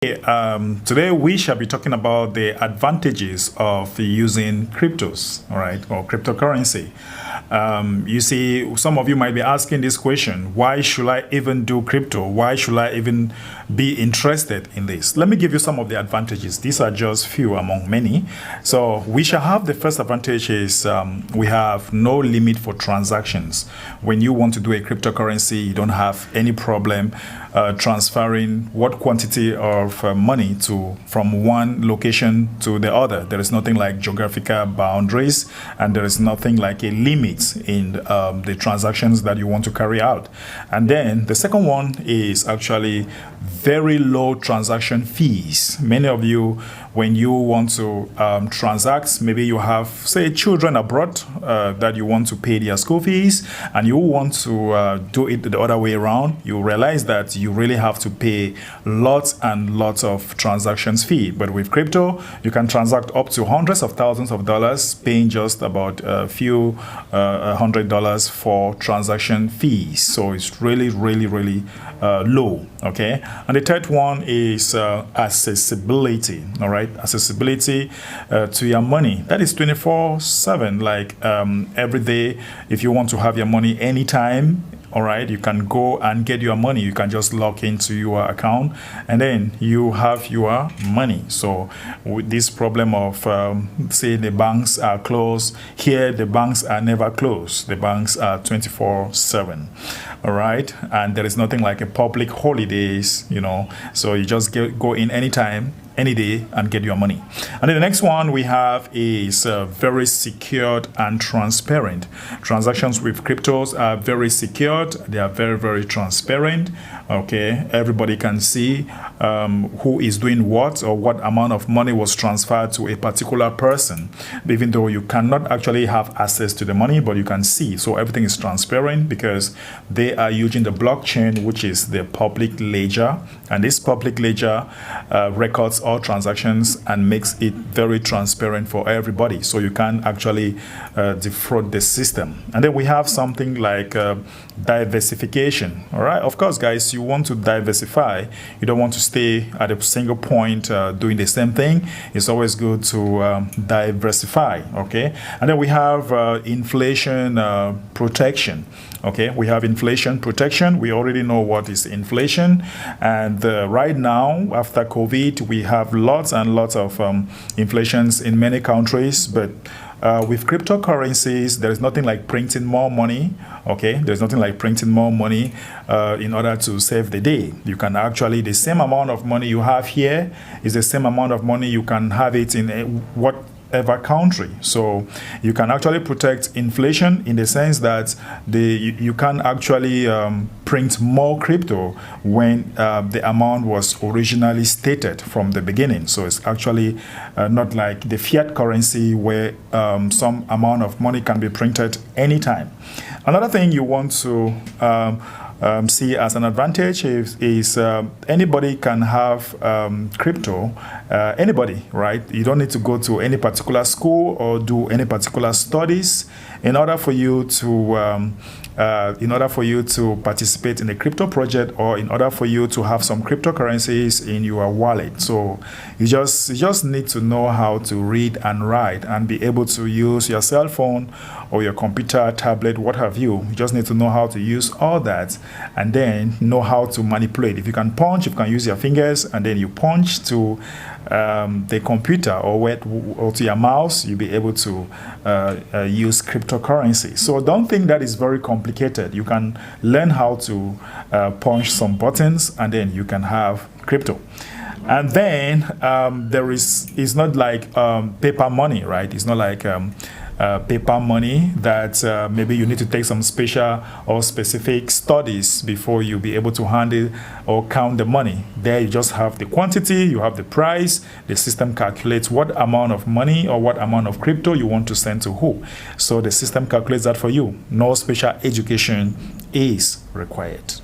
Today we shall be talking about the advantages of using cryptos, all right, or cryptocurrency. You see, some of you might be asking this question: why should I even do crypto? Why should I even be interested in this? Let me give you some of the advantages. These are just few among many. So we shall have the first advantage is we have no limit for transactions. When you want to do a cryptocurrency, you don't have any problem transferring what quantity of money from one location to the other. There is nothing like geographical boundaries, and there is nothing like a limit in the transactions that you want to carry out. And then the second one is actually very low transaction fees. Many of you, when you want to transact, maybe you have, say, children abroad that you want to pay their school fees, and you want to do it the other way around, you realize that you really have to pay lots and lots of transactions fee. But with crypto, you can transact up to hundreds of thousands of dollars, paying just about a few $100 for transaction fees. So it's really low. Okay. And the third one is accessibility. All right, accessibility to your money. That is 24/7. Like every day, if you want to have your money anytime, all right, you can go and get your money. You can just log into your account and then you have your money. So with this problem of say the banks are closed, here the banks are never closed. The banks are 24/7. All right, and there is nothing like a public holidays, you know, so you just go in anytime, any day, and get your money. And then the next one we have is very secured and transparent. Transactions with cryptos are very secured. They are very transparent. Okay, everybody can see who is doing what or what amount of money was transferred to a particular person, even though you cannot actually have access to the money, but you can see. So everything is transparent because they are using the blockchain, which is the public ledger, and this public ledger records all transactions and makes it very transparent for everybody, so you can actually defraud the system. And then we have something like diversification. All right, of course, guys, you want to diversify. You don't want to stay at a single point doing the same thing. It's always good to diversify. Okay, and then we have inflation protection. Okay, we have inflation protection. We already know what is inflation, and right now after COVID we have lots and lots of inflations in many countries, but with cryptocurrencies, there is nothing like printing more money. Okay, there's nothing like printing more money in order to save the day. You can actually, the same amount of money you have here is the same amount of money you can have it in whatever country. So you can actually protect inflation in the sense that you can actually print more crypto when the amount was originally stated from the beginning. So it's actually not like the fiat currency where some amount of money can be printed anytime. Another thing you want to see as an advantage is anybody can have crypto. Anybody, right? You don't need to go to any particular school or do any particular studies in order for you to participate in a crypto project, or in order for you to have some cryptocurrencies in your wallet. So you just need to know how to read and write and be able to use your cell phone or your computer, tablet, what have you. You just need to know how to use all that and then know how to manipulate. If you can punch, you can use your fingers and then you punch to the computer or to your mouse, you'll be able to use cryptocurrency. So don't think that is very complicated. You can learn how to punch some buttons and then you can have crypto. And then it's not like paper money, right? It's not like paper money that maybe you need to take some special or specific studies before you'll be able to handle or count the money. There you just have the quantity, you have the price, the system calculates what amount of money or what amount of crypto you want to send to who. So the system calculates that for you. No special education is required.